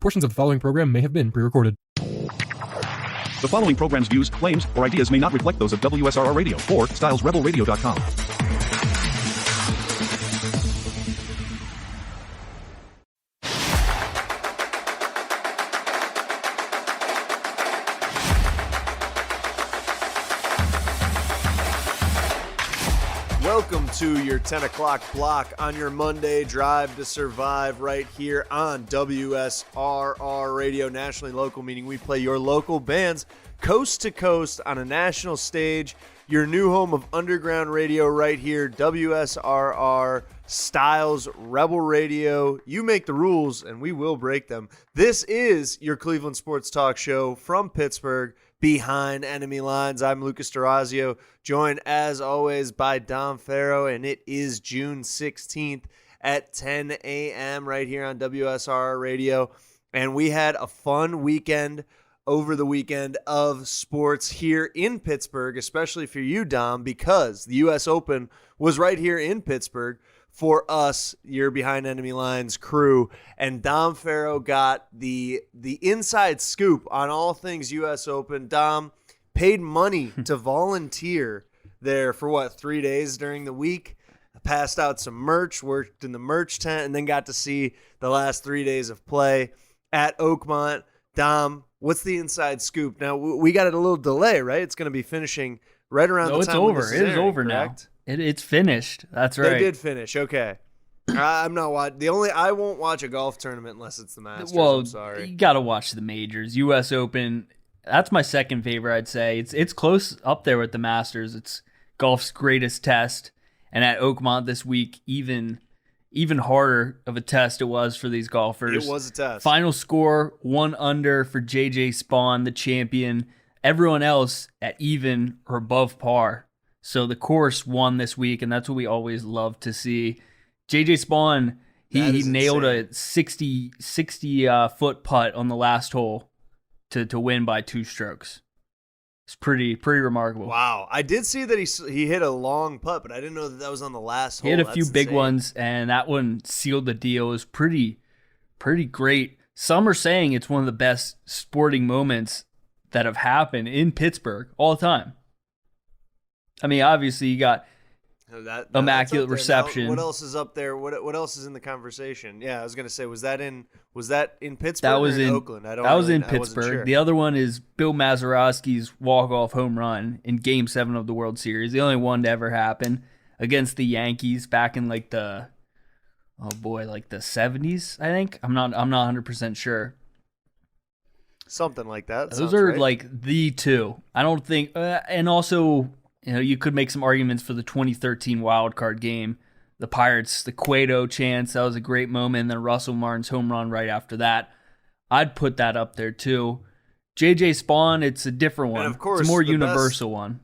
Portions of the following program may have been pre-recorded. The following program's views, claims, or ideas may not reflect those of WSRR Radio or StylesRebelRadio.com. Welcome to your 10 o'clock block on your Monday Drive to Survive right here on WSRR Radio, nationally local, meaning we play your local bands coast to coast on a national stage. Your new home of underground radio right here, WSRR Styles Rebel Radio. You make the rules and we will break them. This is your Cleveland Sports Talk Show from Pittsburgh, Behind Enemy Lines. I'm Lucas D'Orazio, joined as always by Dom Farrow, and it is June 16th at 10 a.m. right here on WSRR Radio. And we had a fun weekend over the weekend of sports here in Pittsburgh, especially for you, Dom, because the U.S. Open was right here in Pittsburgh for us, your Behind Enemy Lines crew. And Dom Farrow got the inside scoop on all things U.S. Open. Dom paid money to volunteer there for 3 days during the week. Passed out some merch, worked in the merch tent, and then got to see the last 3 days of play at Oakmont. Dom, what's the inside scoop? Now, we got a little delay, right? It's going to be finishing right around the time. It's over. It is over now. It's finished. That's right. They did finish. Okay. I'm not watching. I won't watch a golf tournament unless it's the Masters. Well, I'm sorry. You got to watch the majors. U.S. Open, that's my second favorite, I'd say. It's close up there with the Masters. It's golf's greatest test. And at Oakmont this week, even harder of a test it was for these golfers. It was a test. Final score, 1 under for J.J. Spaun, the champion. Everyone else at even or above par. So the course won this week, and that's what we always love to see. J.J. Spaun, he nailed a 60-foot putt on the last hole to win by 2 strokes. It's pretty remarkable. Wow. I did see that he hit a long putt, but I didn't know that was on the last hole. He hit a few big ones, and that one sealed the deal. It was pretty great. Some are saying it's one of the best sporting moments that have happened in Pittsburgh all time. I mean, obviously, you got immaculate reception. Now, what else is up there? What else is in the conversation? Yeah, I was going to say, was that in Pittsburgh that was or in in Oakland? That was in Pittsburgh. Sure. The other one is Bill Mazeroski's walk-off home run in Game 7 of the World Series. The only one to ever happen against the Yankees back in like the 70s, I think. I'm not 100% sure. Something like that. Those are right. Like the two. I don't think and also, you could make some arguments for the 2013 wild card game. The Pirates, the Cueto chance, that was a great moment. And then Russell Martin's home run right after that. I'd put that up there too. J.J. Spaun, it's a different one. And of course, it's a more universal one.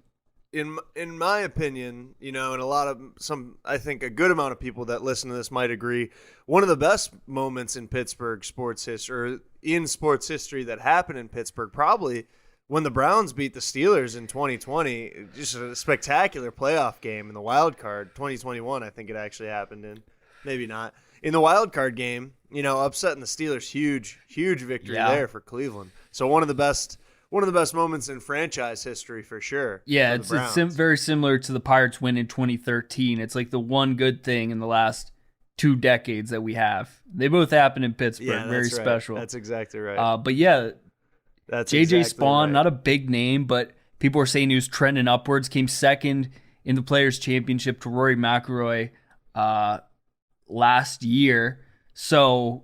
In my opinion, and I think a good amount of people that listen to this might agree, one of the best moments in Pittsburgh sports history, or in sports history that happened in Pittsburgh, probably when the Browns beat the Steelers in 2020, just a spectacular playoff game in the wild card. 2021, I think it actually happened in. Maybe not. In the wild card game, upsetting the Steelers, huge victory there for Cleveland. So one of the best moments in franchise history for sure. Yeah, it's very similar to the Pirates win in 2013. It's like the one good thing in the last 2 decades that we have. They both happened in Pittsburgh. Yeah, very right. special. That's exactly right. But yeah, that's J.J. exactly Spaun, right. not a big name, but people were saying he was trending upwards. Came second in the Players' Championship to Rory McIlroy last year. So,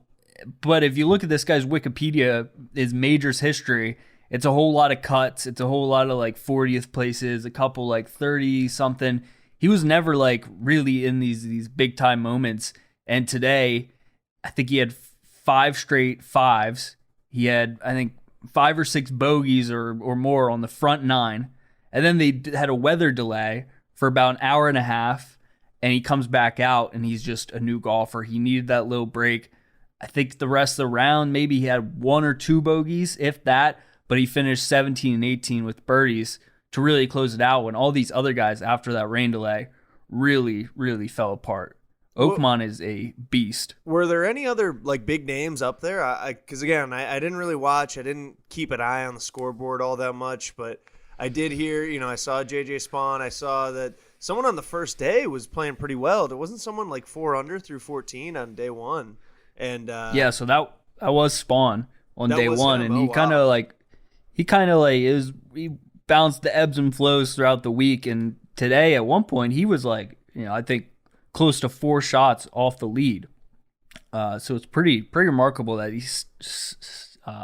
but if you look at this guy's Wikipedia, his majors history, it's a whole lot of cuts. It's a whole lot of 40th places, a couple 30-something. He was never really in these big-time moments. And today, I think he had 5 straight fives. He had, I think, 5 or 6 bogeys or more on the front 9. And then they had a weather delay for about an hour and a half. And he comes back out, and he's just a new golfer. He needed that little break. I think the rest of the round, maybe he had 1 or 2 bogeys, if that. But he finished 17 and 18 with birdies to really close it out when all these other guys after that rain delay really, really fell apart. Oakmont is a beast. Were there any other like big names up there? Because again, I didn't really watch. I didn't keep an eye on the scoreboard all that much, but I did hear. I saw JJ Spawn. I saw that someone on the first day was playing pretty well. There wasn't someone like 4 under through 14 on day one, and yeah. So that was Spawn on day one, him. and he kind of he bounced the ebbs and flows throughout the week, and today at one point he was like, I think close to 4 shots off the lead. So it's pretty remarkable that he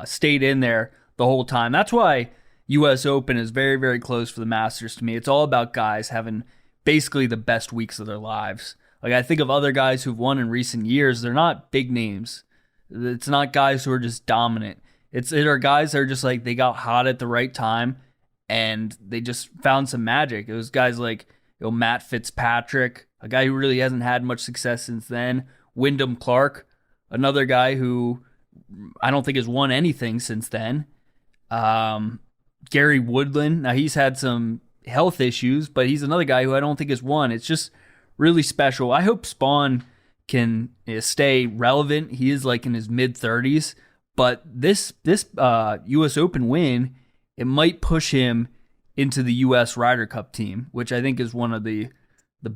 stayed in there the whole time. That's why U.S. Open is very, very close for the Masters to me. It's all about guys having basically the best weeks of their lives. Like I think of other guys who've won in recent years. They're not big names. It's not guys who are just dominant. It are guys that are just like they got hot at the right time and they just found some magic. It was guys like Matt Fitzpatrick, a guy who really hasn't had much success since then. Wyndham Clark, another guy who I don't think has won anything since then. Gary Woodland, now he's had some health issues, but he's another guy who I don't think has won. It's just really special. I hope Spawn can stay relevant. He is like in his mid-30s, but this U.S. Open win, it might push him into the U.S. Ryder Cup team, which I think is one of the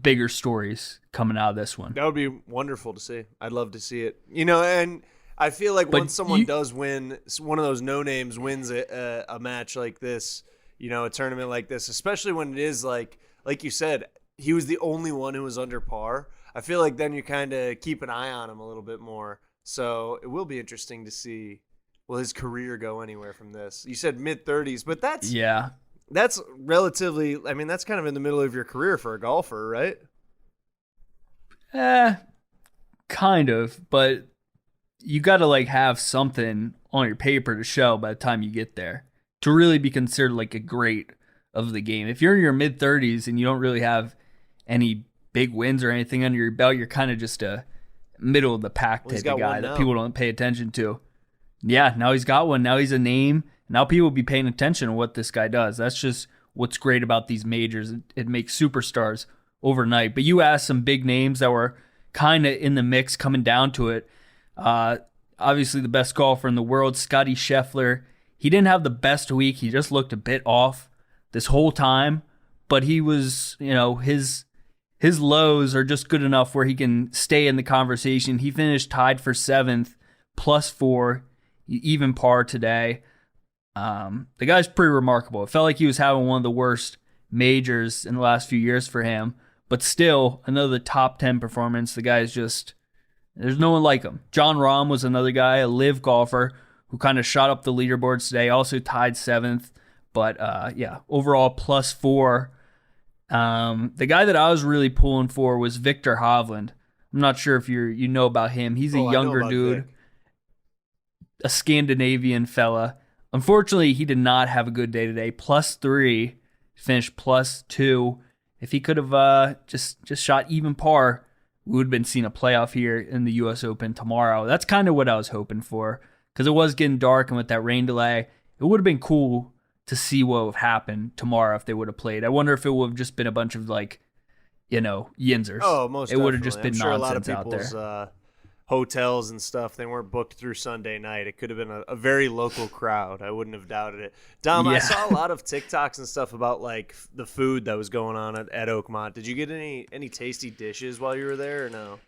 bigger stories coming out of this one. That would be wonderful to see. I'd love to see it. And I feel like once someone does win, one of those no-names wins a match like this, a tournament like this, especially when it is like you said, he was the only one who was under par. I feel like then you kind of keep an eye on him a little bit more. So it will be interesting to see, will his career go anywhere from this? You said mid-30s, but that's relatively, that's kind of in the middle of your career for a golfer, right? Kind of, but you got to have something on your paper to show by the time you get there to really be considered like a great of the game. If you're in your mid-30s and you don't really have any big wins or anything under your belt, you're kind of just a middle of the pack type of guy that people don't pay attention to. Yeah, now he's got one. Now he's a name. Now people will be paying attention to what this guy does. That's just what's great about these majors. It makes superstars overnight. But you asked some big names that were kind of in the mix coming down to it. Obviously the best golfer in the world, Scottie Scheffler. He didn't have the best week. He just looked a bit off this whole time. But he was, his lows are just good enough where he can stay in the conversation. He finished tied for 7th, +4, even par today. The guy's pretty remarkable. It felt like he was having one of the worst majors in the last few years for him, but still another top 10 performance. The guy's just, there's no one like him. John Rahm was another guy, a live golfer who kind of shot up the leaderboards today, also tied 7th, but overall +4. The guy that I was really pulling for was Victor Hovland. I'm not sure if you know about him. He's a younger dude, Vic. A Scandinavian fella. Unfortunately, he did not have a good day today. +3, finished +2. If he could have just shot even par, we would have been seeing a playoff here in the U.S. Open tomorrow. That's kind of what I was hoping for because it was getting dark, and with that rain delay, it would have been cool to see what would happen tomorrow if they would have played. I wonder if it would have just been a bunch of yinzers. Oh, most it would have just been I'm sure nonsense a lot of out people's there. hotels and stuff, they weren't booked through Sunday night. It could have been a very local crowd. I wouldn't have doubted it. Dom, Yeah. I saw a lot of TikToks and stuff about the food that was going on at Oakmont. Did you get any tasty dishes while you were there or no?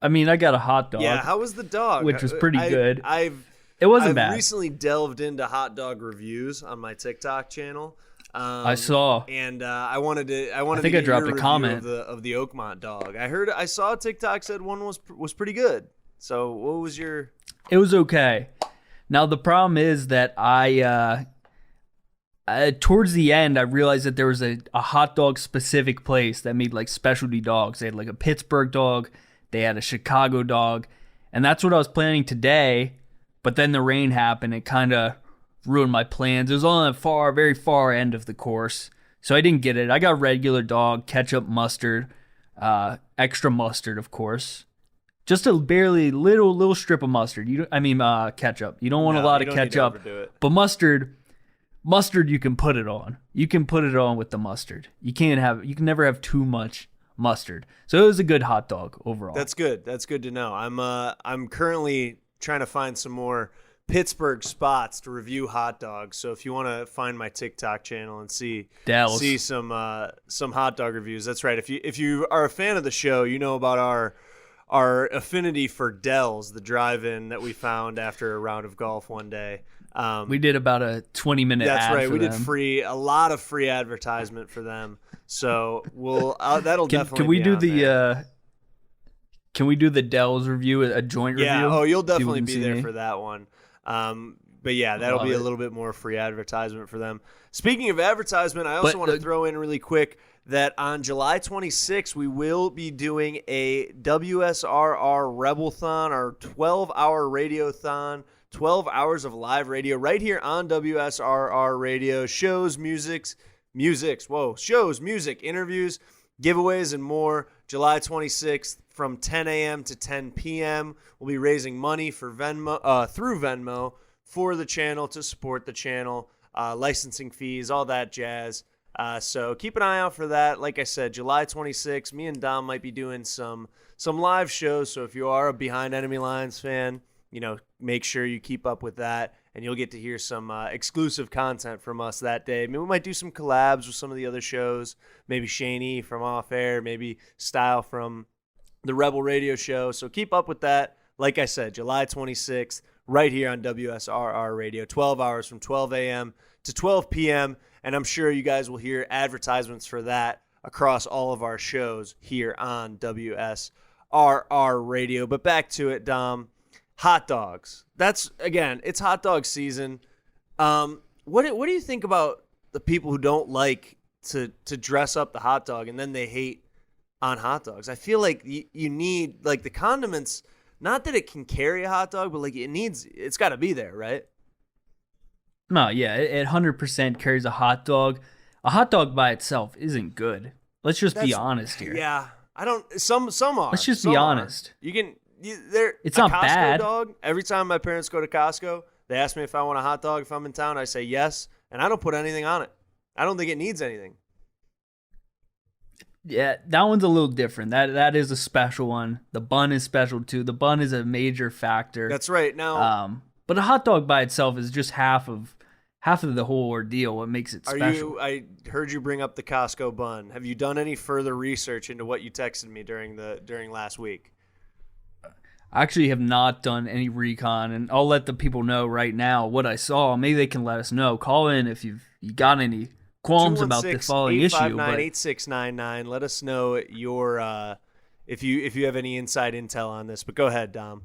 I mean, I got a hot dog. Yeah, how was the dog? Which was pretty good. It wasn't I've bad. recently delved into hot dog reviews on my TikTok channel. I saw. And I wanted to think get I dropped your a review comment. of the Oakmont dog. I saw a TikTok said one was pretty good. So what was your? It was okay. Now the problem is that I towards the end I realized that there was a hot dog specific place that made specialty dogs. They had a Pittsburgh dog, they had a Chicago dog, and that's what I was planning today. But then the rain happened. It kind of ruined my plans. It was on the very far end of the course, so I didn't get it. I got regular dog, ketchup, mustard, extra mustard, of course. Just a barely little strip of mustard. Ketchup. You don't want a lot of ketchup, but mustard you can put it on. You can put it on with the mustard. You can never have too much mustard. So it was a good hot dog overall. That's good. That's good to know. I'm currently trying to find some more Pittsburgh spots to review hot dogs. So if you want to find my TikTok channel and see some hot dog reviews, that's right. If you are a fan of the show, you know about our affinity for Dell's, the drive-in that we found after a round of golf one day. We did about a 20-minute ad. That's right. We them. did a lot of free advertisement for them. So that'll definitely. Can we be do on the? there. Can we do the Dell's review, a joint review? Yeah. Oh, you'll definitely People be can see there me. for that one. But yeah, that'll Love be a it. little bit more free advertisement for them. Speaking of advertisement, I also want to throw in really quick that on July 26th, we will be doing a WSRR Rebelthon, our 12-hour radiothon, 12 hours of live radio right here on WSRR Radio. Shows, music, interviews, giveaways, and more. July 26th from 10 a.m. to 10 p.m. We'll be raising money for through Venmo for the channel to support the channel, licensing fees, all that jazz. So keep an eye out for that. Like I said, July 26th, me and Dom might be doing some live shows. So if you are a Behind Enemy Lines fan, make sure you keep up with that, and you'll get to hear some exclusive content from us that day. Maybe we might do some collabs with some of the other shows. Maybe Shaney from Off Air, maybe Style from the Rebel Radio Show. So keep up with that. Like I said, July 26th, right here on WSRR Radio, 12 hours from 12 a.m. to 12 p.m. And I'm sure you guys will hear advertisements for that across all of our shows here on WSRR Radio. But back to it, Dom. Hot dogs. It's hot dog season. What do you think about the people who don't like to dress up the hot dog and then they hate on hot dogs? I feel like you need the condiments. Not that it can carry a hot dog, but it's got to be there, right? No, yeah, it 100% carries a hot dog. A hot dog by itself isn't good. Let's just be honest here. Yeah, I don't. Some are. Let's just some be are. honest. It's not Costco bad. Dog. Every time my parents go to Costco, they ask me if I want a hot dog if I'm in town. I say yes, and I don't put anything on it. I don't think it needs anything. Yeah, that one's a little different. That is a special one. The bun is special too. The bun is a major factor. That's right. Now, but a hot dog by itself is just half of the whole ordeal. What makes it special? I heard you bring up the Costco bun. Have you done any further research into what you texted me during last week? I actually have not done any recon, and I'll let the people know right now what I saw. Maybe they can let us know. Call in if you got any qualms about the following issue. 216-859-8699. Let us know your if you have any inside intel on this. But go ahead, Dom.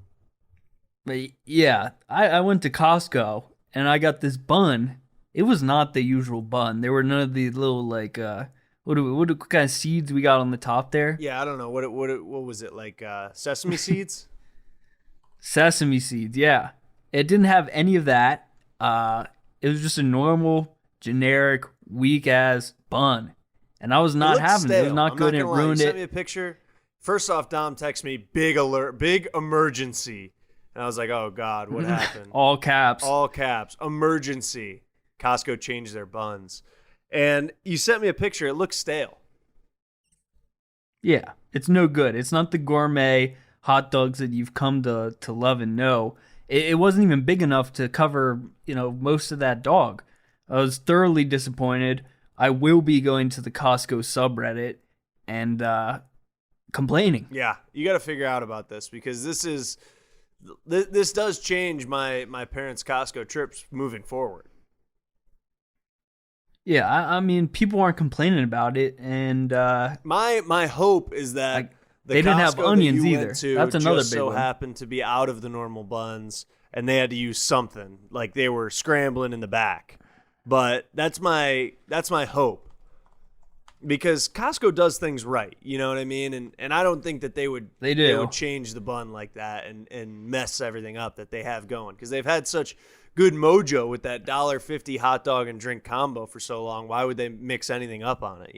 But yeah, I went to Costco and I got this bun. It was not the usual bun. There were none of the little what kind of seeds we got on the top there? Yeah, I don't know what was it like sesame seeds. Sesame seeds, yeah. It didn't have any of that. It was just a normal, generic, weak-ass bun. And I was not having it. It was not good, and it ruined it. You sent me a picture. First off, Dom texted me, big alert, big emergency. And I was like, oh, God, what happened? All caps. All caps. Emergency. Costco changed their buns. And you sent me a picture. It looks stale. Yeah, it's no good. It's not the gourmet hot dogs that you've come to love and know. It wasn't even big enough to cover, most of that dog. I was thoroughly disappointed. I will be going to the Costco subreddit and complaining. Yeah, you got to figure out about this because this does change my parents' Costco trips moving forward. Yeah, I mean, people aren't complaining about it, and my hope is that they didn't have Costco onions that you either. went to That's another just big so one. happened to be out of the normal buns, and they had to use something like they were scrambling in the back. But that's my hope because Costco does things right. You know what I mean? And I don't think that they would change the bun like that and mess everything up that they have going because they've had such good mojo with that $1.50 hot dog and drink combo for so long. Why would they mix anything up on it?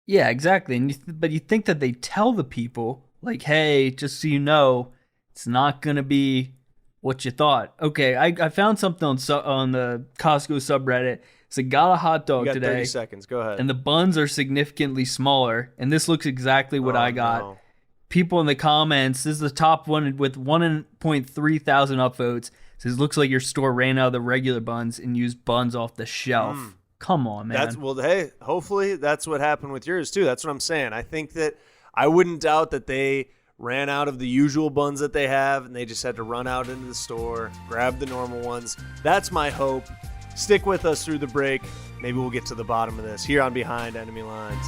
Yeah, exactly. But you think that they tell the people, like, hey, just so you know, it's not going to be what you thought. Okay, I found something on the Costco subreddit So got a hot You dog got 30 today, seconds. Go ahead. and the buns are significantly smaller. And this looks exactly what I got. No. People in the comments, this is the top one with 1.3 thousand upvotes. Says looks like your store ran out of the regular buns and used buns off the shelf. Come on, man. Hey, hopefully that's what happened with yours too. That's what I'm saying. I think that I wouldn't doubt that they ran out of the usual buns that they have and they just had to run out into the store, grab the normal ones. That's my hope. Stick with us through the break. Maybe we'll get to the bottom of this here on Behind Enemy Lines.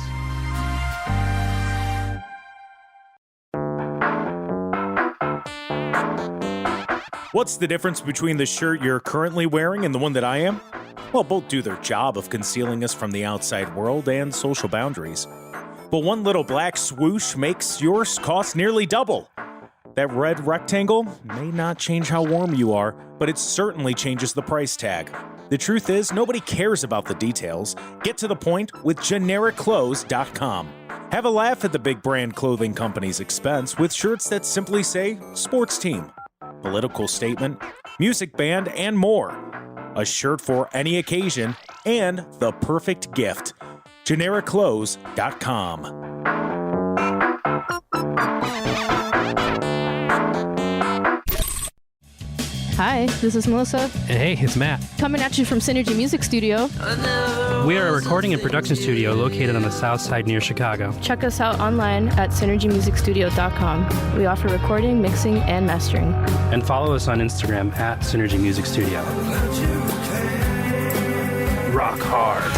What's the difference between the shirt you're currently wearing and the one that I am? Well, both do their job of concealing us from the outside world and social boundaries. But one little black swoosh makes yours cost nearly double. That red rectangle may not change how warm you are, but it certainly changes the price tag. The truth is, nobody cares about the details. Get to the point with GenericClothes.com. Have a laugh at the big brand clothing company's expense with shirts that simply say sports team, political statement, music band, and more. A shirt for any occasion and the perfect gift. GenericClothes.com. Hi, this is Melissa, And hey, it's Matt. coming at you from Synergy Music Studio. We are a recording and production studio located on the south side near Chicago. Check us out online at synergymusicstudio.com. We offer recording, mixing, and mastering. And follow us on Instagram at Synergy Music Studio. Rock hard.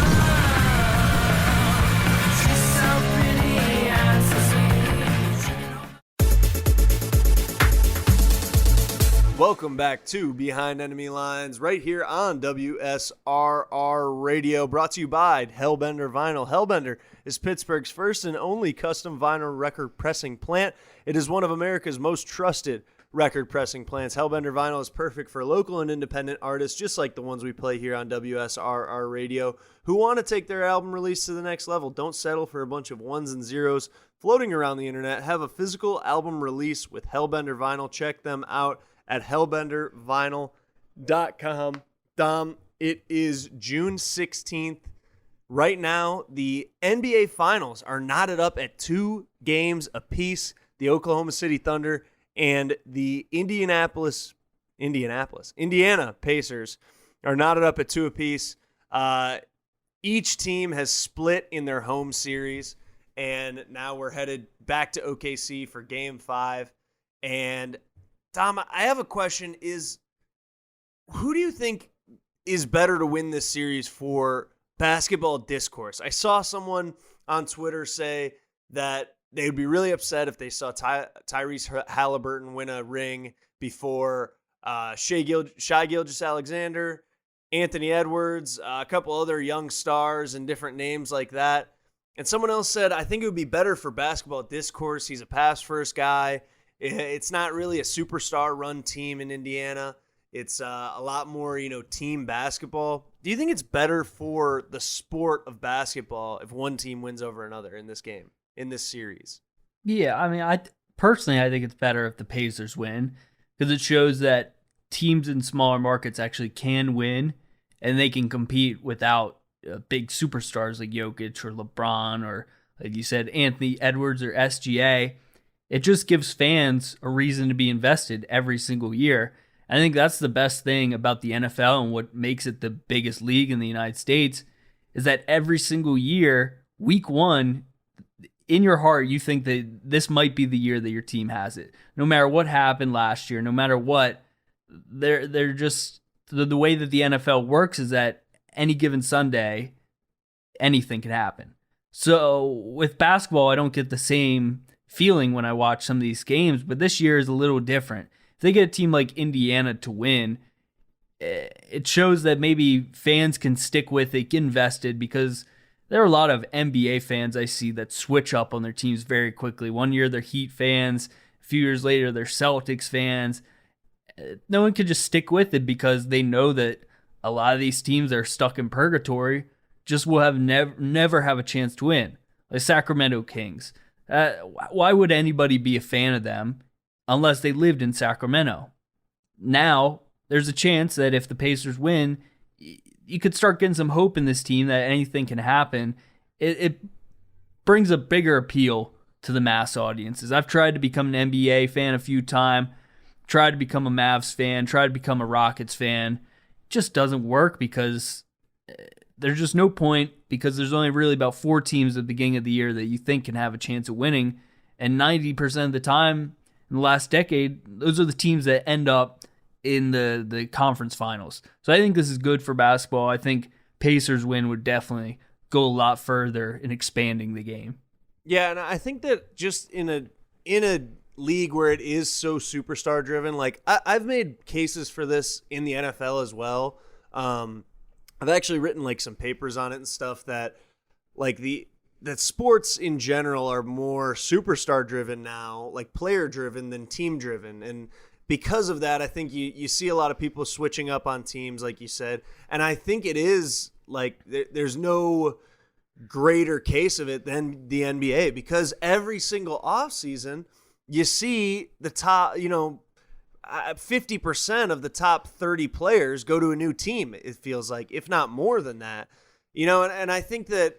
Welcome back to Behind Enemy Lines right here on WSRR Radio, brought to you by Hellbender Vinyl. Hellbender is Pittsburgh's first and only custom vinyl record pressing plant. It is one of America's most trusted record pressing plants. Hellbender Vinyl is perfect for local and independent artists, just like the ones we play here on WSRR Radio, who want to take their album release to the next level. Don't settle for a bunch of ones and zeros floating around the internet. Have a physical album release with Hellbender Vinyl. Check them out at hellbendervinyl.com. Dom, it is June 16th. Right now, the NBA Finals are knotted up at 2 games apiece. The Oklahoma City Thunder and the Indiana Pacers are knotted up at 2 apiece. Each team has split in their home series, and now we're headed back to OKC for Game 5. And Tom, I have a question. Who do you think is better to win this series for basketball discourse? I saw someone on Twitter say that they would be really upset if they saw Tyrese Halliburton win a ring before Shai Gilgeous-Alexander, Anthony Edwards, a couple other young stars and different names like that. And someone else said, I think it would be better for basketball discourse. He's a pass-first guy. It's not really a superstar-run team in Indiana. It's a lot more, team basketball. Do you think it's better for the sport of basketball if one team wins over another in this game, in this series? Yeah, I mean, I think it's better if the Pacers win because it shows that teams in smaller markets actually can win and they can compete without big superstars like Jokic or LeBron or, like you said, Anthony Edwards or SGA. It just gives fans a reason to be invested every single year. I think that's the best thing about the NFL and what makes it the biggest league in the United States is that every single year, week 1, in your heart, you think that this might be the year that your team has it. No matter what happened last year, no matter what, they're just the way that the NFL works is that any given Sunday, anything can happen. So with basketball, I don't get the same feeling when I watch some of these games, but this year is a little different. If they get a team like Indiana to win, it shows that maybe fans can stick with it, get invested, because there are a lot of NBA fans I see that switch up on their teams very quickly. One year they're Heat fans, a few years later they're Celtics fans. No one can just stick with it because they know that a lot of these teams that are stuck in purgatory just will have never have a chance to win. Like Sacramento Kings. Why would anybody be a fan of them unless they lived in Sacramento? Now, there's a chance that if the Pacers win, you could start getting some hope in this team that anything can happen. It brings a bigger appeal to the mass audiences. I've tried to become an NBA fan a few times, tried to become a Mavs fan, tried to become a Rockets fan. It just doesn't work because there's just no point, because there's only really about 4 teams at the beginning of the year that you think can have a chance of winning. And 90% of the time in the last decade, those are the teams that end up in the conference finals. So I think this is good for basketball. I think Pacers win would definitely go a lot further in expanding the game. Yeah, and I think that just in a league where it is so superstar driven, like I've made cases for this in the NFL as well. I've actually written like some papers on it and stuff that like that sports in general are more superstar driven now, like player driven than team driven. And because of that, I think you see a lot of people switching up on teams, like you said. And I think it is like there's no greater case of it than the NBA, because every single offseason you see the top, 50% of the top 30 players go to a new team, it feels like, if not more than that. And I think that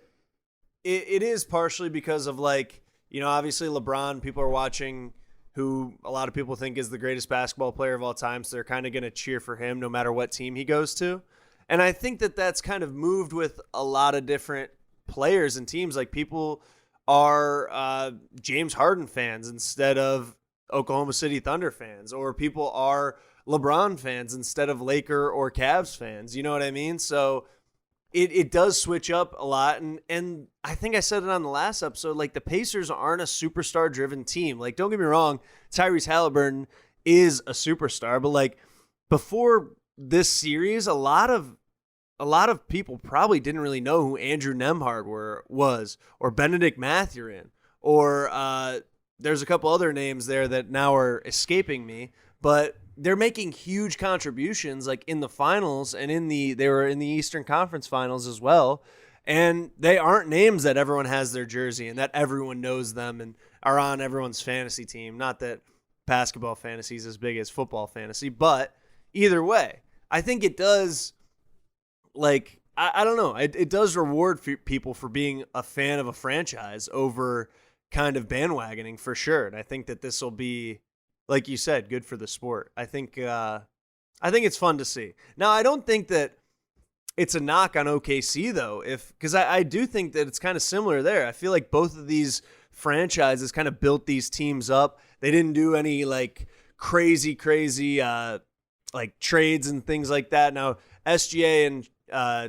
it is partially because of obviously LeBron, people are watching, who a lot of people think is the greatest basketball player of all time. So they're kind of going to cheer for him no matter what team he goes to. And I think that that's kind of moved with a lot of different players and teams. Like people are James Harden fans instead of Oklahoma City Thunder fans, or people are LeBron fans instead of Laker or Cavs fans. You know what I mean? So it does switch up a lot. And I think I said it on the last episode, like the Pacers aren't a superstar driven team. Like, don't get me wrong, Tyrese Halliburton is a superstar, but like before this series, a lot of people probably didn't really know who Andrew Nembhard was, or Benedict Mathurin, or there's a couple other names there that now are escaping me, but they're making huge contributions like in the finals, and they were in the Eastern Conference Finals as well. And they aren't names that everyone has their jersey and that everyone knows them and are on everyone's fantasy team. Not that basketball fantasy is as big as football fantasy, but either way, I think it does, like, I don't know, it does reward people for being a fan of a franchise over kind of bandwagoning, for sure. And I think that this will be, like you said, good for the sport. I think it's fun to see. Now, I don't think that it's a knock on OKC though, because I do think that it's kind of similar there. I feel like both of these franchises kind of built these teams up. They didn't do any like crazy like trades and things like that. Now, SGA and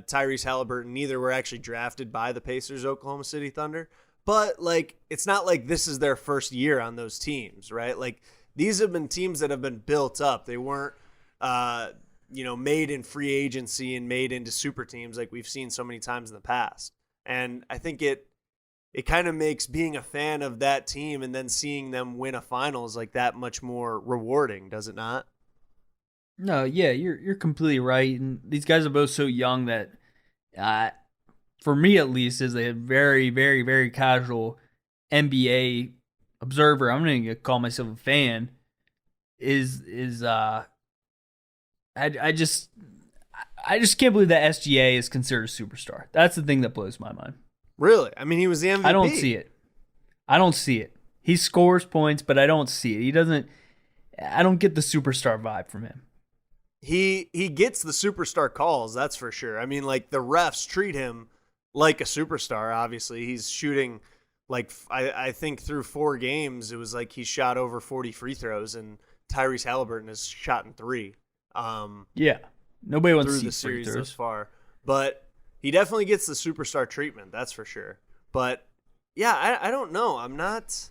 Tyrese Halliburton, neither were actually drafted by the Pacers, Oklahoma City Thunder. But like, it's not like this is their first year on those teams, right? Like, these have been teams that have been built up. They weren't, made in free agency and made into super teams like we've seen so many times in the past. And I think it kind of makes being a fan of that team and then seeing them win a finals like that much more rewarding, does it not? No, yeah, you're completely right. And these guys are both so young that, for me at least, as a very, very, very casual NBA observer, I'm going to call myself a fan. I just can't believe that SGA is considered a superstar. That's the thing that blows my mind. Really? I mean, he was the MVP. I don't see it. He scores points, but I don't see it. I don't get the superstar vibe from him. He gets the superstar calls, that's for sure. I mean, like, the refs treat him like a superstar, obviously. He's shooting, like, I think through 4 games, it was like he shot over 40 free throws, and Tyrese Halliburton has shot in 3. Yeah. Nobody wants to see the series free throws thus far. But he definitely gets the superstar treatment, that's for sure. But, yeah, I don't know. I'm not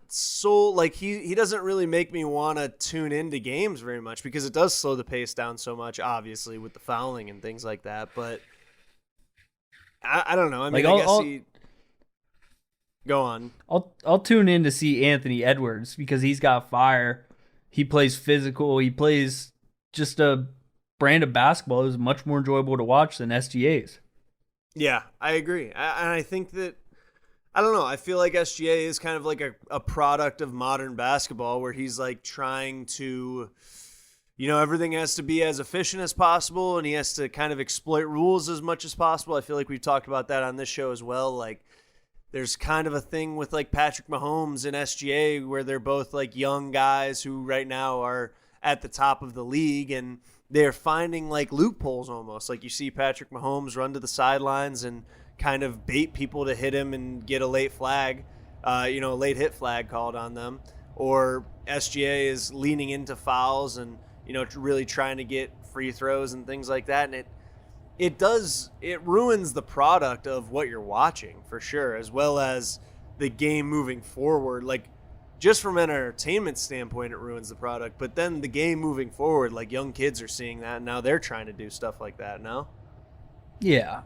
so, like, he doesn't really make me want to tune into games very much, because it does slow the pace down so much, obviously, with the fouling and things like that. But I don't know. I mean, like, I guess go on. I'll tune in to see Anthony Edwards because he's got fire. He plays physical. He plays just a brand of basketball that is much more enjoyable to watch than SGA's. Yeah, I agree. And I think that, I don't know, I feel like SGA is kind of like a product of modern basketball, where he's like trying to, everything has to be as efficient as possible, and he has to kind of exploit rules as much as possible. I feel like we've talked about that on this show as well. Like, there's kind of a thing with like Patrick Mahomes and SGA where they're both like young guys who right now are at the top of the league, and they're finding like loopholes almost. Like, you see Patrick Mahomes run to the sidelines and kind of bait people to hit him and get a late flag, late hit flag called on them. Or SGA is leaning into fouls and, really trying to get free throws and things like that. And it ruins the product of what you're watching for sure, as well as the game moving forward. Like, just from an entertainment standpoint, it ruins the product. But then the game moving forward, like, young kids are seeing that, and now they're trying to do stuff like that now. Yeah.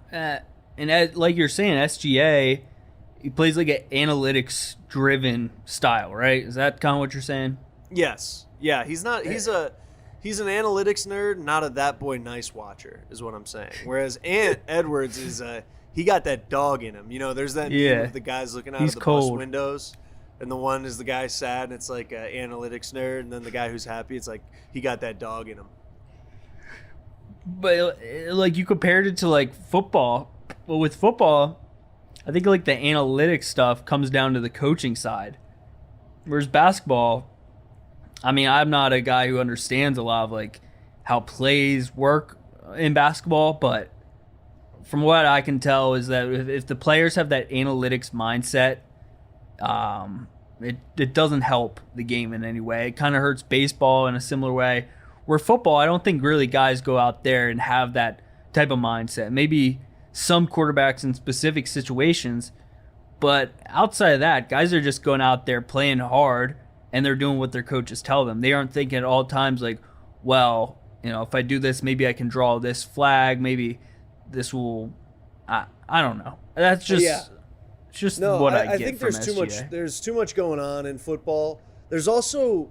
Like you're saying, SGA, he plays like an analytics-driven style, right? Is that kind of what you're saying? Yes. Yeah, he's an analytics nerd, not a that boy nice watcher, is what I'm saying. Whereas Ant Edwards he got that dog in him. There's that meme of the guys looking out of the bus windows, and the one is the guy sad, and it's like an analytics nerd, and then the guy who's happy, it's like he got that dog in him. But like, you compared it to like football. Well, with football, I think like the analytics stuff comes down to the coaching side. Whereas basketball, I mean, I'm not a guy who understands a lot of like how plays work in basketball, but from what I can tell is that if the players have that analytics mindset, it doesn't help the game in any way. It kind of hurts baseball in a similar way. Where football, I don't think really guys go out there and have that type of mindset. Maybe some quarterbacks in specific situations, but outside of that, guys are just going out there playing hard, and they're doing what their coaches tell them. They aren't thinking at all times like, well, if I do this, maybe I can draw this flag. Maybe this will. I don't know. That's just it's just what I get. I think from there's SGA. There's too much going on in football. There's also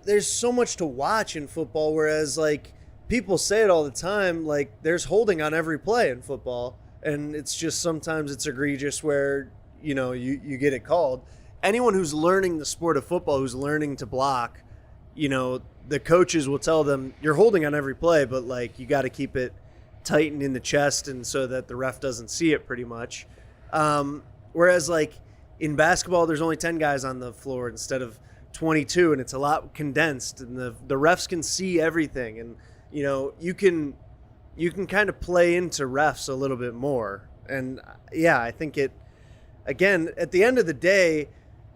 there's so much to watch in football. Whereas like people say it all the time, like there's holding on every play in football, and it's just sometimes it's egregious where you get it called. Anyone who's learning the sport of football, who's learning to block, the coaches will tell them you're holding on every play, but like you got to keep it tightened in the chest and so that the ref doesn't see it pretty much. Whereas like in basketball, there's only 10 guys on the floor instead of 22, and it's a lot condensed, and the refs can see everything, and you can kind of play into refs a little bit more. And yeah, I think again, at the end of the day,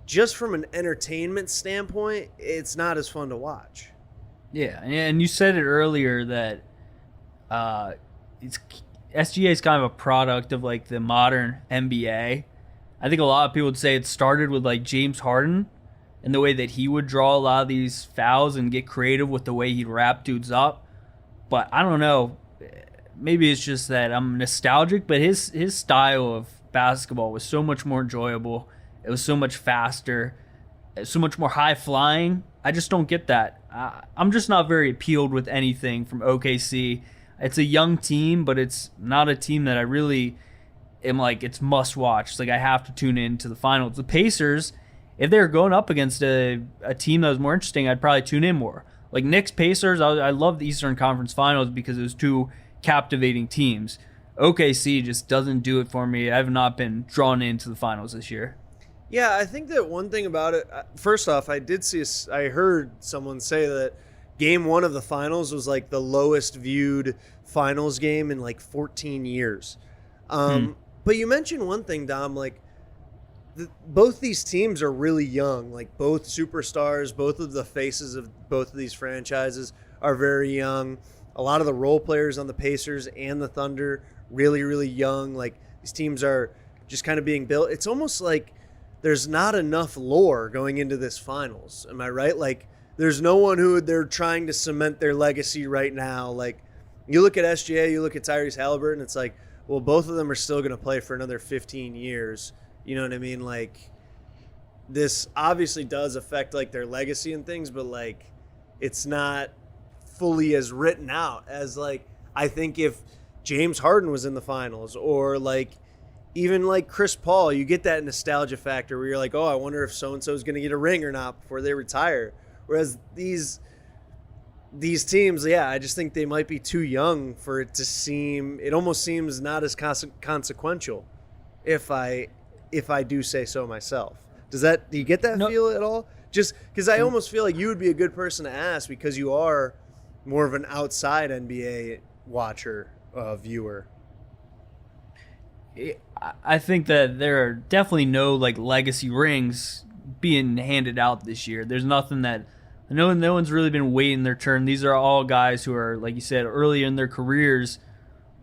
just from an entertainment standpoint, it's not as fun to watch. Yeah, and you said it earlier that SGA is kind of a product of like the modern NBA. I think a lot of people would say it started with like James Harden and the way that he would draw a lot of these fouls and get creative with the way he'd wrap dudes up. But I don't know, maybe it's just that I'm nostalgic, but his style of basketball was so much more enjoyable. It was so much faster, so much more high flying. I just don't get that. I'm just not very appealed with anything from OKC. It's a young team, but it's not a team that I really am like, it's must watch. It's like I have to tune in to the finals. The Pacers, if they were going up against a team that was more interesting, I'd probably tune in more. Like Knicks, Pacers, I love the Eastern Conference Finals because it was two captivating teams. OKC just doesn't do it for me. I have not been drawn into the finals this year. Yeah, I think that one thing about it, first off, I heard someone say that game one of the finals was like the lowest viewed finals game in like 14 years. But you mentioned one thing, Dom, like both these teams are really young, like both superstars, both of the faces of both of these franchises are very young. A lot of the role players on the Pacers and the Thunder, really, really young. Like these teams are just kind of being built. It's almost like there's not enough lore going into this finals. Am I right? Like there's no one who they're trying to cement their legacy right now. Like you look at SGA, you look at Tyrese Halliburton, it's like, well, both of them are still going to play for another 15 years. You know what I mean? Like this obviously does affect like their legacy and things, but like it's not fully as written out as like I think if James Harden was in the finals or like even like Chris Paul, you get that nostalgia factor where you're like, oh, I wonder if so-and-so is going to get a ring or not before they retire. Whereas these these teams, yeah, I just think they might be too young for it to seem. It almost seems not as consequential, if I do say so myself. Do you get that feel at all? Just because I almost feel like you would be a good person to ask because you are more of an outside NBA watcher, viewer. I think that there are definitely no like legacy rings being handed out this year. There's nothing that no one's really been waiting their turn. These are all guys who are, like you said, early in their careers.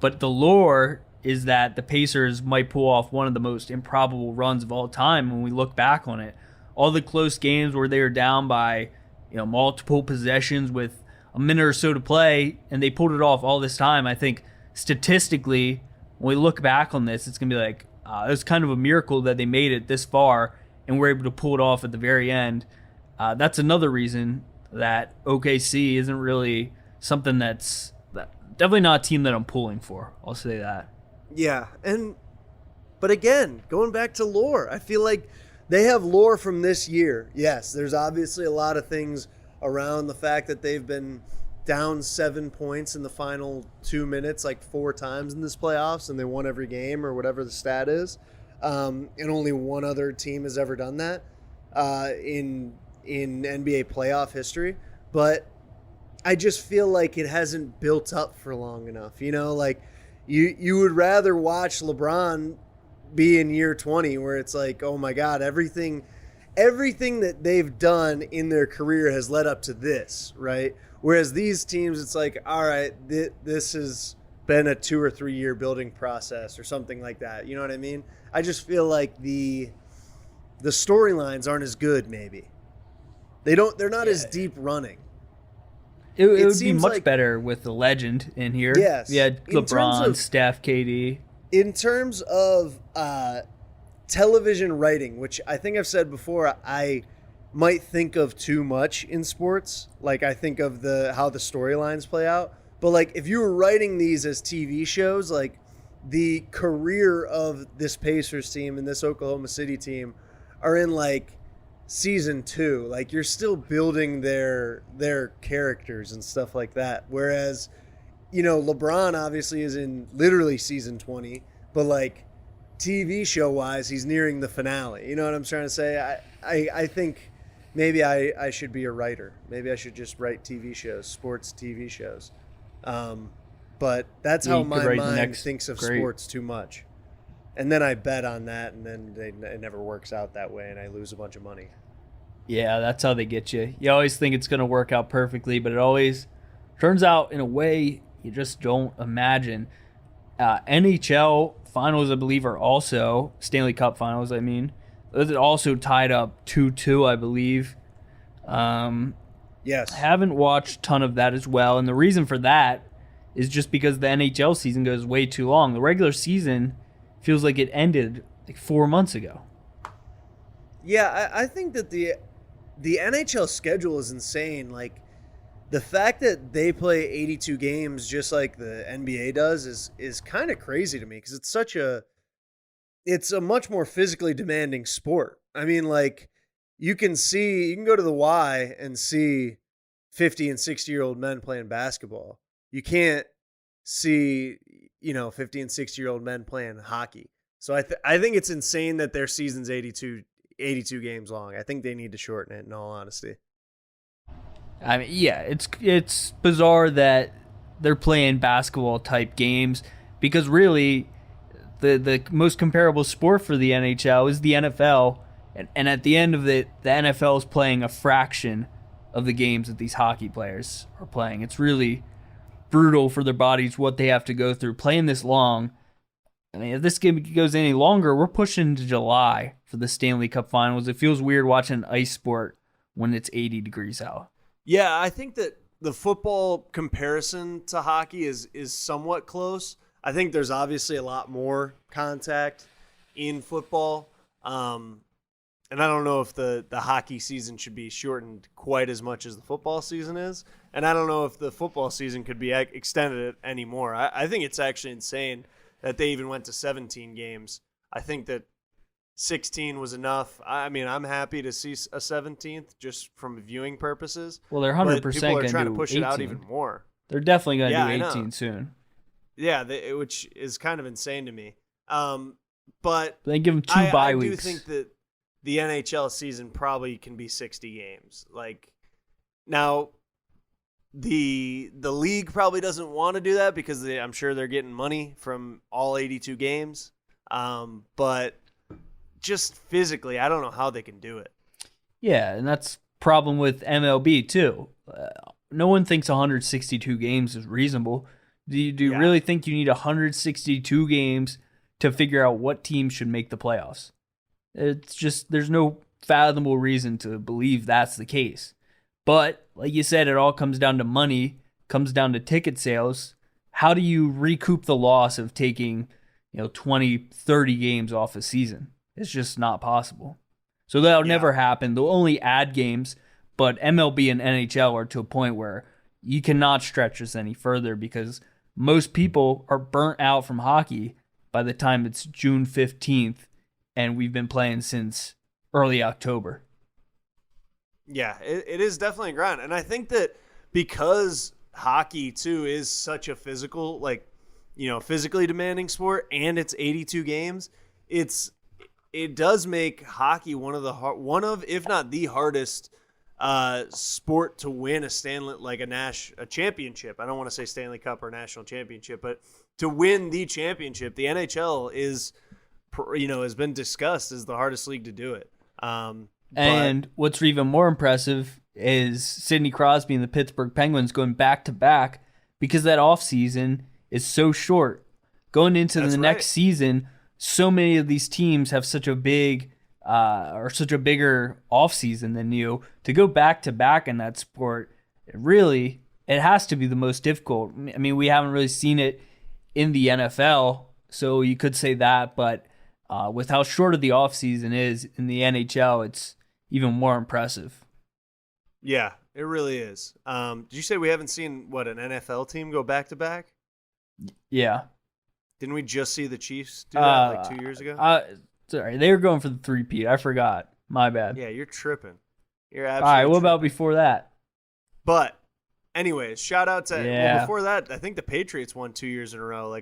But the lore is that the Pacers might pull off one of the most improbable runs of all time when we look back on it. All the close games where they were down by, multiple possessions with a minute or so to play, and they pulled it off all this time. I think statistically, when we look back on this, it's going to be like, it was kind of a miracle that they made it this far and were able to pull it off at the very end. That's another reason that OKC isn't really something that's definitely not a team that I'm pulling for. I'll say that. Yeah, but again, going back to lore, I feel like they have lore from this year. Yes, there's obviously a lot of things around the fact that they've been down 7 points in the final 2 minutes like 4 times in this playoffs, and they won every game or whatever the stat is. And only one other team has ever done that in NBA playoff history. But I just feel like it hasn't built up for long enough. Like you would rather watch LeBron be in year 20 where it's like, oh my God, everything that they've done in their career has led up to this, right? Whereas these teams, it's like, all right, this has been a 2 or 3 year building process or something like that. You know what I mean? I just feel like the storylines aren't as good. Maybe they're not as deep running. It would be much better with the legend in here. Yes. Yeah, LeBron, Steph, KD. In terms of television writing, which I think I've said before, I might think of too much in sports. Like I think of how the storylines play out. But like if you were writing these as TV shows, like the career of this Pacers team and this Oklahoma City team are in like season 2. Like you're still building their characters and stuff like that. Whereas, LeBron obviously is in literally season 20, but like TV show wise, he's nearing the finale. You know what I'm trying to say? I think maybe I should be a writer. Maybe I should just write TV shows, sports TV shows. But that's how my mind thinks of sports too much. And then I bet on that, and then it never works out that way, and I lose a bunch of money. Yeah, that's how they get you. You always think it's going to work out perfectly, but it always turns out in a way you just don't imagine. NHL finals, I believe, are also Stanley Cup finals. I mean, those are also tied up 2-2, I believe. Yes. I haven't watched a ton of that as well, and the reason for that is just because the NHL season goes way too long. The regular season feels like it ended like 4 months ago. Yeah, I think that the NHL schedule is insane. Like the fact that they play 82 games just like the NBA does is kind of crazy to me because it's a much more physically demanding sport. I mean, like you can go to the Y and see 50 and 60-year-old men playing basketball. You can't see, 50 and 60-year-old men playing hockey. So I think it's insane that their season's 82 games long. I think they need to shorten it, in all honesty. I mean, yeah, it's bizarre that they're playing basketball type games because really the most comparable sport for the NHL is the NFL, and at the end of it, the NFL is playing a fraction of the games that these hockey players are playing. It's really brutal for their bodies what they have to go through playing this long. I mean, if this game goes any longer, we're pushing into July for the Stanley Cup Finals. It feels weird watching an ice sport when it's 80 degrees out. Yeah, I think that the football comparison to hockey is somewhat close. I think there's obviously a lot more contact in football. And I don't know if the hockey season should be shortened quite as much as the football season is. And I don't know if the football season could be extended anymore. I think it's actually insane that they even went to 17 games. I think that 16 was enough. I mean, I'm happy to see a 17th just from viewing purposes. Well, they're But 100% people are going trying to to do push 18. it out even more. They're definitely going to Yeah, I do know. 18 soon. Yeah, which is kind of insane to me. But They give them 2 I bye do weeks. think that the NHL season probably can be 60 games. Like, now, the league probably doesn't want to do that because I'm sure they're getting money from all 82 games. But just physically, I don't know how they can do it. Yeah, and that's problem with MLB too. No one thinks 162 games is reasonable. Do you Yeah. really think you need 162 games to figure out what team should make the playoffs? It's just there's no fathomable reason to believe that's the case. But like you said, it all comes down to money, comes down to ticket sales. How do you recoup the loss of taking, 20, 30 games off a season? It's just not possible. So that'll never happen. They'll only add games, but MLB and NHL are to a point where you cannot stretch this any further because most people are burnt out from hockey by the time it's June 15th and we've been playing since early October. Yeah, it is definitely a grind. And I think that because hockey, too, is such a physical, physically demanding sport, and it's 82 games, it does make hockey one of, if not the hardest sport to win a championship. I don't want to say Stanley Cup or national championship, but to win the championship, the NHL has been discussed as the hardest league to do it. And what's even more impressive is Sidney Crosby and the Pittsburgh Penguins going back to back because that offseason is so short. Going into the next season, so many of these teams have such a bigger offseason than you. To go back to back in that sport, it has to be the most difficult. I mean, we haven't really seen it in the NFL, so you could say that, but with how short of the offseason is in the NHL, it's even more impressive. Yeah, it really is. Did you say we haven't seen, an NFL team go back-to-back? Yeah. Didn't we just see the Chiefs do that 2 years ago? Sorry, they were going for the three-peat. I forgot. My bad. Yeah, you're tripping. You're All absolutely right, what about tripping. before that? But, anyways, shout out to Yeah. before that, I think the Patriots won 2 years in a row,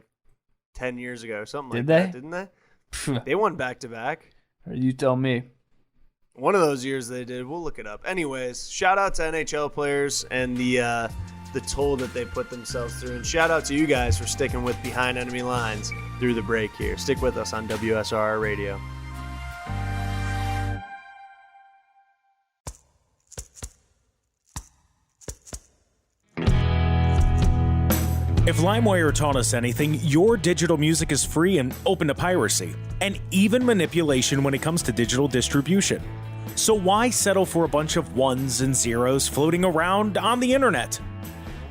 10 years ago or something Did like that, they? didn't they? They won back-to-back. You tell me. One of those years they did. We'll look it up. Anyways, shout out to NHL players and the toll that they put themselves through. And shout out to you guys for sticking with Behind Enemy Lines through the break here. Stick with us on WSRR Radio. If LimeWire taught us anything, your digital music is free and open to piracy, and even manipulation when it comes to digital distribution. So why settle for a bunch of ones and zeros floating around on the internet?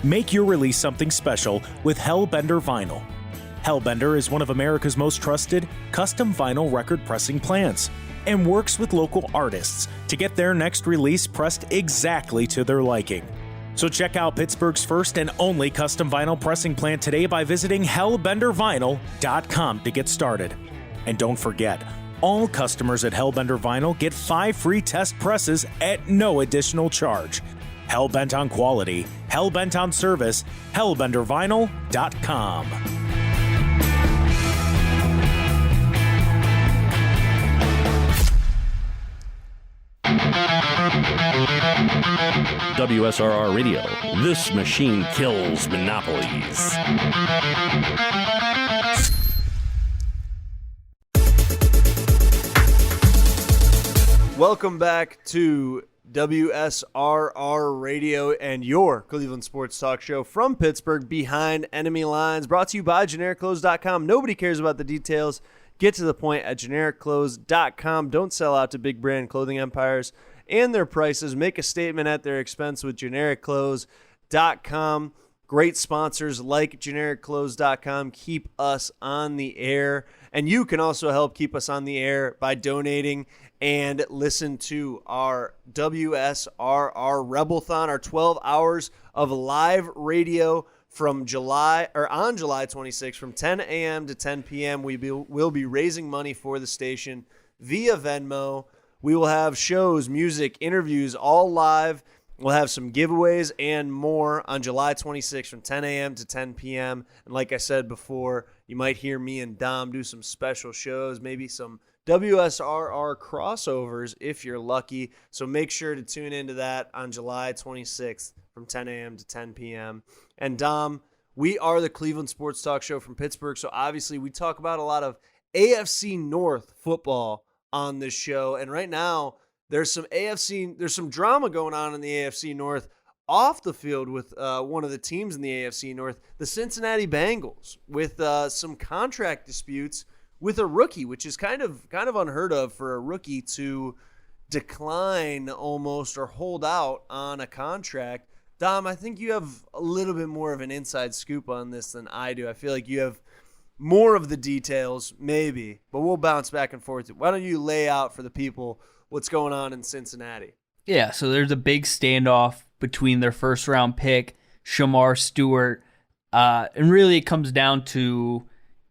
Make your release something special with Hellbender Vinyl. Hellbender is one of America's most trusted custom vinyl record pressing plants and works with local artists to get their next release pressed exactly to their liking. So check out Pittsburgh's first and only custom vinyl pressing plant today by visiting hellbendervinyl.com to get started. And don't forget, all customers at Hellbender Vinyl get 5 free test presses at no additional charge. Hellbent on quality, hellbent on service, hellbendervinyl.com. WSRR Radio. This machine kills monopolies. Welcome back to WSRR Radio and your Cleveland sports talk show from Pittsburgh, Behind Enemy Lines, brought to you by GenericClothes.com. Nobody cares about the details. Get to the point at GenericClothes.com. Don't sell out to big brand clothing empires and their prices. Make a statement at their expense with GenericClothes.com. Great sponsors like GenericClothes.com keep us on the air. And you can also help keep us on the air by donating and listen to our WSRR Rebelthon, our 12 hours of live radio from on July 26th from 10 a.m. to 10 p.m. We'll be raising money for the station via Venmo. We will have shows, music, interviews, all live. We'll have some giveaways and more on July 26th from 10 a.m. to 10 p.m. And like I said before, you might hear me and Dom do some special shows, maybe some WSRR crossovers if you're lucky. So make sure to tune into that on July 26th from 10 a.m. to 10 p.m. And Dom, we are the Cleveland Sports Talk Show from Pittsburgh. So obviously we talk about a lot of AFC North football on this show. And right now, there's some drama going on in the AFC North off the field with one of the teams in the AFC North, the Cincinnati Bengals, with some contract disputes with a rookie, which is kind of unheard of for a rookie to decline almost or hold out on a contract. Dom, I think you have a little bit more of an inside scoop on this than I do. I feel like you have more of the details, maybe, but we'll bounce back and forth. Why don't you lay out for the people what's going on in Cincinnati? Yeah, so there's a big standoff between their first-round pick, Shamar Stewart, and really it comes down to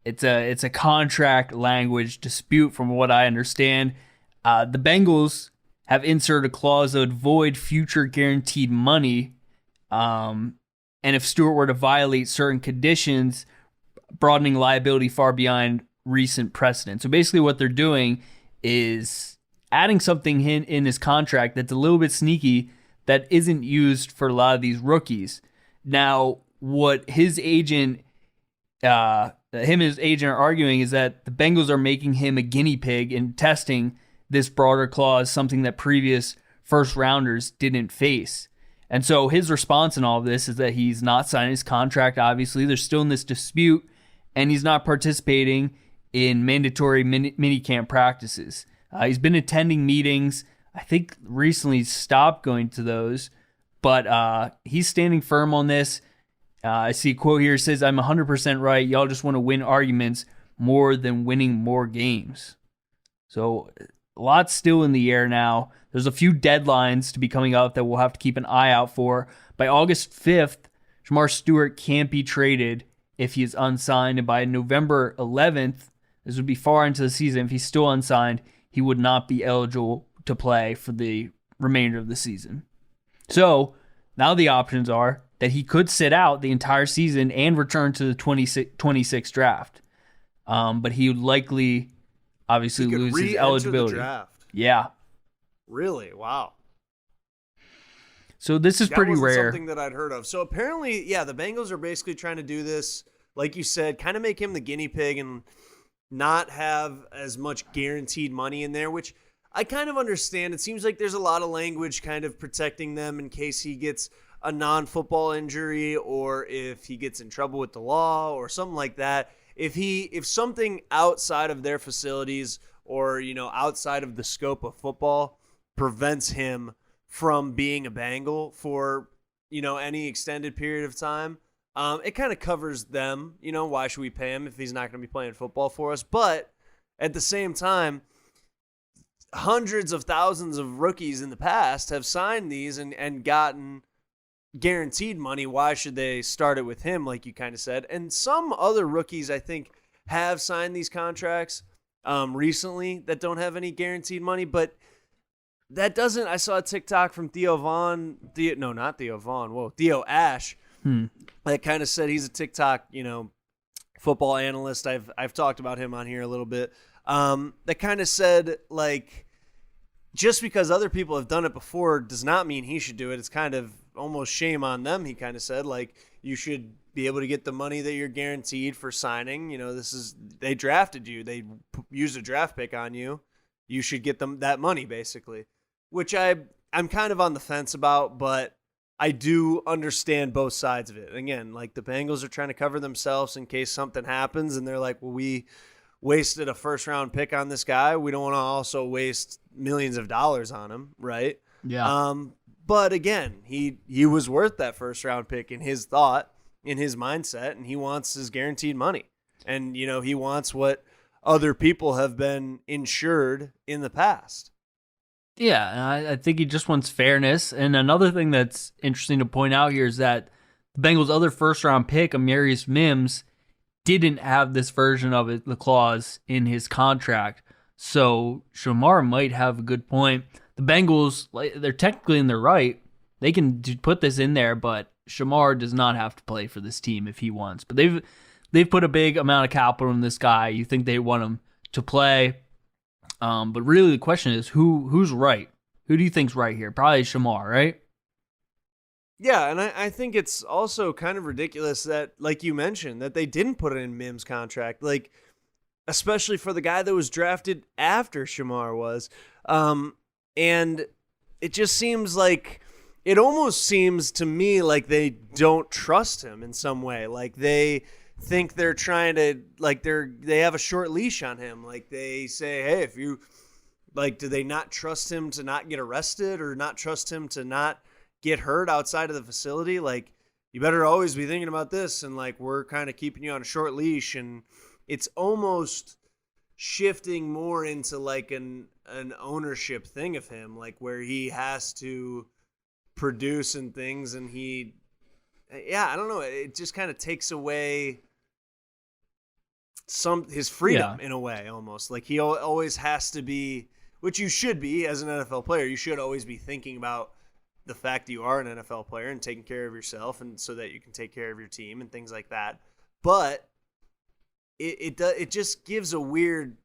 it's a contract language dispute from what I understand. The Bengals have inserted a clause that would void future guaranteed money, and if Stewart were to violate certain conditions, broadening liability far beyond recent precedent. So basically what they're doing is adding something in his contract that's a little bit sneaky that isn't used for a lot of these rookies. Now, what his agent are arguing is that the Bengals are making him a guinea pig in testing this broader clause, something that previous first rounders didn't face. And so his response in all of this is that he's not signing his contract. Obviously, they're still in this dispute, and he's not participating in mandatory minicamp practices. He's been attending meetings. I think recently stopped going to those, but he's standing firm on this. I see a quote here. It says, "I'm 100% right. Y'all just want to win arguments more than winning more games." So a lot still in the air now. There's a few deadlines to be coming up that we'll have to keep an eye out for. By August 5th, Shamar Stewart can't be traded if he is unsigned. And by November 11th, this would be far into the season, if he's still unsigned, he would not be eligible to play for the remainder of the season. So now the options are that he could sit out the entire season and return to the 26 draft. But he would likely, obviously, lose his eligibility. The draft. Yeah. Really? Wow. So this is pretty rare. Something that I'd heard of. So apparently, yeah, the Bengals are basically trying to do this, like you said, kind of make him the guinea pig and not have as much guaranteed money in there, which I kind of understand. It seems like there's a lot of language kind of protecting them in case he gets a non-football injury or if he gets in trouble with the law or something like that. If something outside of their facilities or, outside of the scope of football prevents him from being a Bengal for, any extended period of time, it kind of covers them. Why should we pay him if he's not going to be playing football for us? But at the same time, hundreds of thousands of rookies in the past have signed these and gotten guaranteed money. Why should they start it with him, like you kind of said? And some other rookies, I think, have signed these contracts recently that don't have any guaranteed money, but that doesn't. I saw a TikTok from Theo Ash. That kind of said he's a TikTok, football analyst. I've talked about him on here a little bit. That kind of said, like, just because other people have done it before does not mean he should do it. It's kind of almost shame on them. He kind of said, like, you should be able to get the money that you're guaranteed for signing. They drafted you. They used a draft pick on you. You should get them that money, basically, which I'm kind of on the fence about, but I do understand both sides of it. Again, like, the Bengals are trying to cover themselves in case something happens, and they're like, well, we wasted a first-round pick on this guy. We don't want to also waste millions of dollars on him, right? Yeah. But again, he was worth that first-round pick in his thought, in his mindset, and he wants his guaranteed money. And, he wants what other people have been insured in the past. Yeah, and I think he just wants fairness. And another thing that's interesting to point out here is that the Bengals' other first-round pick, Amarius Mims, didn't have this version of it, the clause in his contract. So Shamar might have a good point. The Bengals, they're technically in their right. They can put this in there, but Shamar does not have to play for this team if he wants. But they've put a big amount of capital in this guy. You think they want him to play. But really the question is who's right? Who do you think's right here? Probably Shamar, right? Yeah, and I think it's also kind of ridiculous that, like you mentioned, that they didn't put it in Mims' contract, like especially for the guy that was drafted after Shamar was. And it just seems like, it almost seems to me like they don't trust him in some way. Like they think they're trying to, like they have a short leash on him. Like they say, hey, if you, like, do they not trust him to not get arrested or not trust him to not get hurt outside of the facility? Like, you better always be thinking about this, and like we're kind of keeping you on a short leash. And it's almost shifting more into like an ownership thing of him, like where he has to produce and things, and I don't know, it just kind of takes away his freedom in a way, almost like he always has to be, which you should be as an NFL player. You should always be thinking about the fact that you are an NFL player and taking care of yourself, and so that you can take care of your team and things like that. But it just gives a weird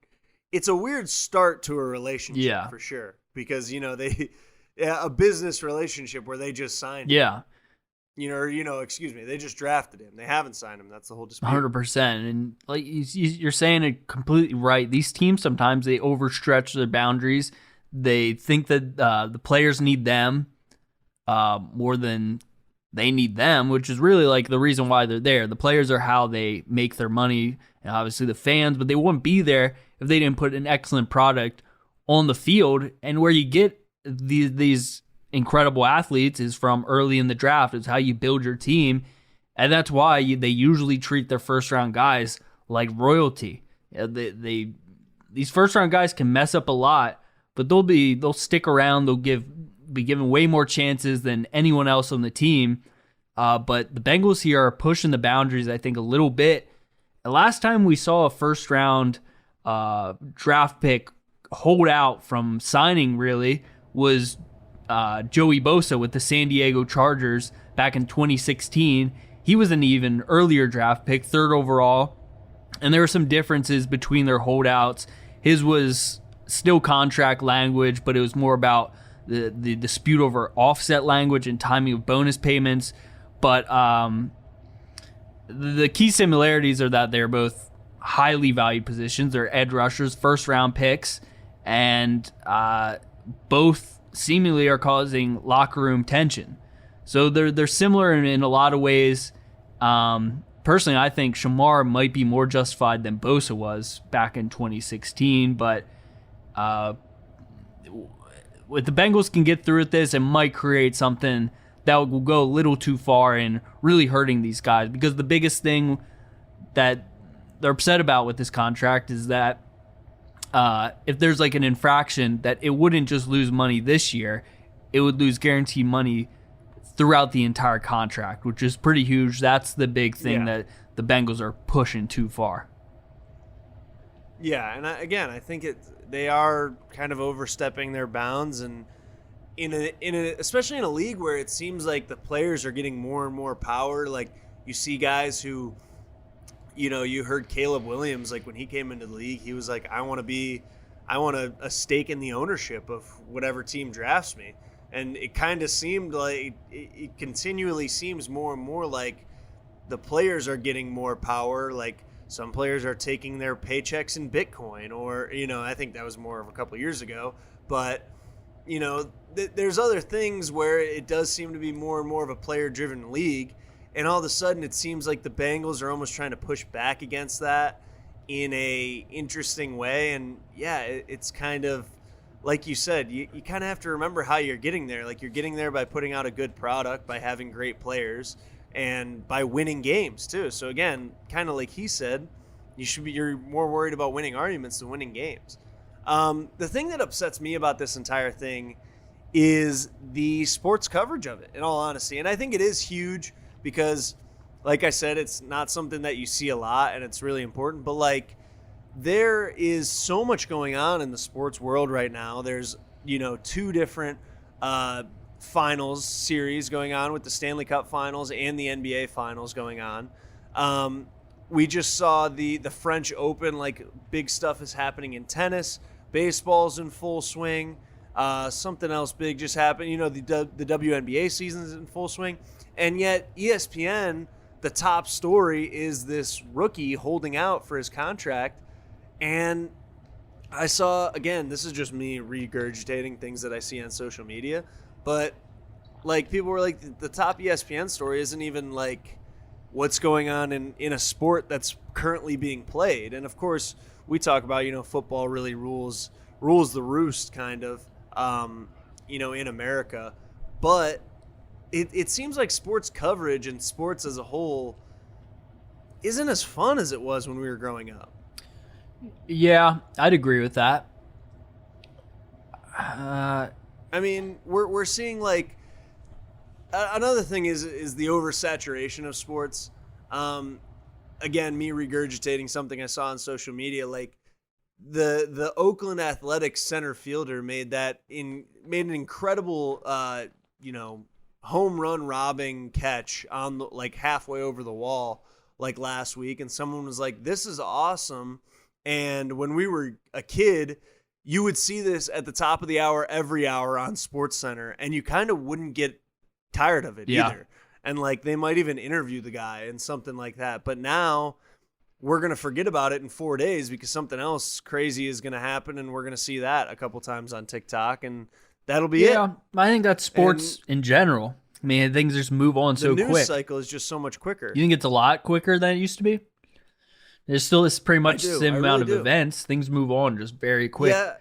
start to a relationship, for sure, because a business relationship where they just signed him. They just drafted him. They haven't signed him. That's the whole dispute. 100%. And like you're saying it completely right. These teams sometimes they overstretch their boundaries. They think that the players need them more than they need them, which is really like the reason why they're there. The players are how they make their money, and obviously the fans, but they wouldn't be there if they didn't put an excellent product on the field. And where you get these incredible athletes is from early in the draft. It's how you build your team, and that's why they usually treat their first round guys like royalty. These first round guys can mess up a lot, but they'll stick around. They'll be given way more chances than anyone else on the team. But the Bengals here are pushing the boundaries, I think, a little bit. The last time we saw a first round draft pick hold out from signing really was Joey Bosa with the San Diego Chargers back in 2016. He was an even earlier draft pick, 3rd overall, and there were some differences between their holdouts. His was still contract language, but it was more about the dispute over offset language and timing of bonus payments. But the key similarities are that they're both highly valued positions. They're edge rushers, first-round picks, and both seemingly are causing locker room tension. So they're similar in a lot of ways. Personally, I think Shamar might be more justified than Bosa was back in 2016, but if the Bengals can get through with this, it might create something that will go a little too far in really hurting these guys, because the biggest thing that they're upset about with this contract is that if there's like an infraction, that it wouldn't just lose money this year, it would lose guaranteed money throughout the entire contract, which is pretty huge. That's the big thing that the Bengals are pushing too far. Yeah, and I think they are kind of overstepping their bounds, and especially in a league where it seems like the players are getting more and more power. Like you see guys who, you heard Caleb Williams, like when he came into the league, he was like, I want a stake in the ownership of whatever team drafts me. And it kind of seemed like it continually seems more and more like the players are getting more power. Like some players are taking their paychecks in Bitcoin, or, I think that was more of a couple years ago. But, there's other things where it does seem to be more and more of a player-driven league. And all of a sudden it seems like the Bengals are almost trying to push back against that in a interesting way. And, yeah, it's kind of, like you said, you kind of have to remember how you're getting there. Like you're getting there by putting out a good product, by having great players, and by winning games too. So again, kind of like he said, you're more worried about winning arguments than winning games. The thing that upsets me about this entire thing is the sports coverage of it, in all honesty. And I think it is huge because, like I said, it's not something that you see a lot, and it's really important. But like, there is so much going on in the sports world right now. There's, 2 different finals series going on with the Stanley Cup finals and the NBA finals going on. We just saw the French Open, like big stuff is happening in tennis. Baseball's in full swing. Something else big just happened. The WNBA season's in full swing. And yet ESPN, the top story is this rookie holding out for his contract. And I saw, again, this is just me regurgitating things that I see on social media, but like people were like, the top ESPN story isn't even like what's going on in a sport that's currently being played. And of course we talk about, football really rules the roost kind of, in America, but it seems like sports coverage and sports as a whole isn't as fun as it was when we were growing up. Yeah, I'd agree with that. I mean, we're seeing like another thing is the oversaturation of sports. Again, me regurgitating something I saw on social media, like the Oakland Athletics center fielder made an incredible home run robbing catch on like halfway over the wall like last week, and someone was like, "This is awesome." And when we were a kid, you would see this at the top of the hour every hour on SportsCenter, and you kind of wouldn't get tired of it either. And like they might even interview the guy and something like that. But now we're going to forget about it in 4 days because something else crazy is going to happen, and we're going to see that a couple times on TikTok, and that'll be it. Yeah, I think that's sports in general. I mean, things just move on so quick. The news cycle is just so much quicker. You think it's a lot quicker than it used to be? There's still this pretty much the same amount of events. Things move on just very quick. Yeah,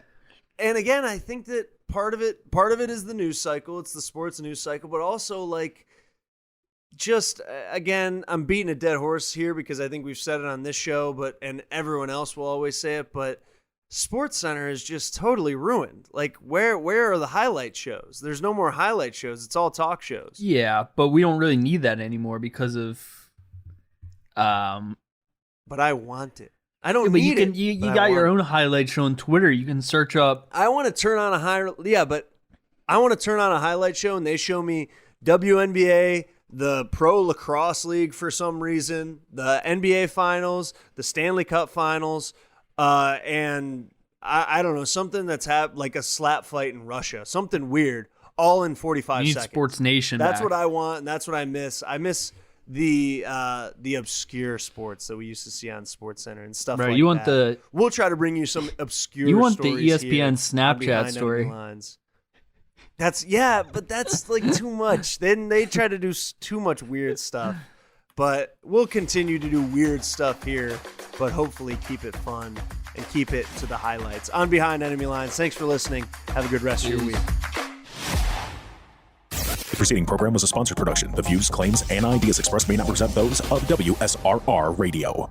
and again, I think that part of it is the news cycle. It's the sports news cycle, but also like just again, I'm beating a dead horse here because I think we've said it on this show, and everyone else will always say it, but SportsCenter is just totally ruined. Like where are the highlight shows? There's no more highlight shows. It's all talk shows. Yeah, but we don't really need that anymore because of But I want it. I don't but need it. You got your own highlight show on Twitter. You can search up. I want to turn on I want to turn on a highlight show and they show me WNBA, the Pro Lacrosse League for some reason, the NBA Finals, the Stanley Cup Finals, and I don't know, something that's like a slap fight in Russia, something weird, all in 45 seconds. Sports Nation. That's what I want, and that's what I miss. I miss the obscure sports that we used to see on SportsCenter and stuff like you want that. We'll try to bring you some obscure You want the stories ESPN Snapchat story. But that's like too much. Then they try to do too much weird stuff. But we'll continue to do weird stuff here, but hopefully keep it fun and keep it to the highlights. On Behind Enemy Lines, thanks for listening. Have a good rest of your week. The preceding program was a sponsored production. The views, claims, and ideas expressed may not represent those of WSRR Radio.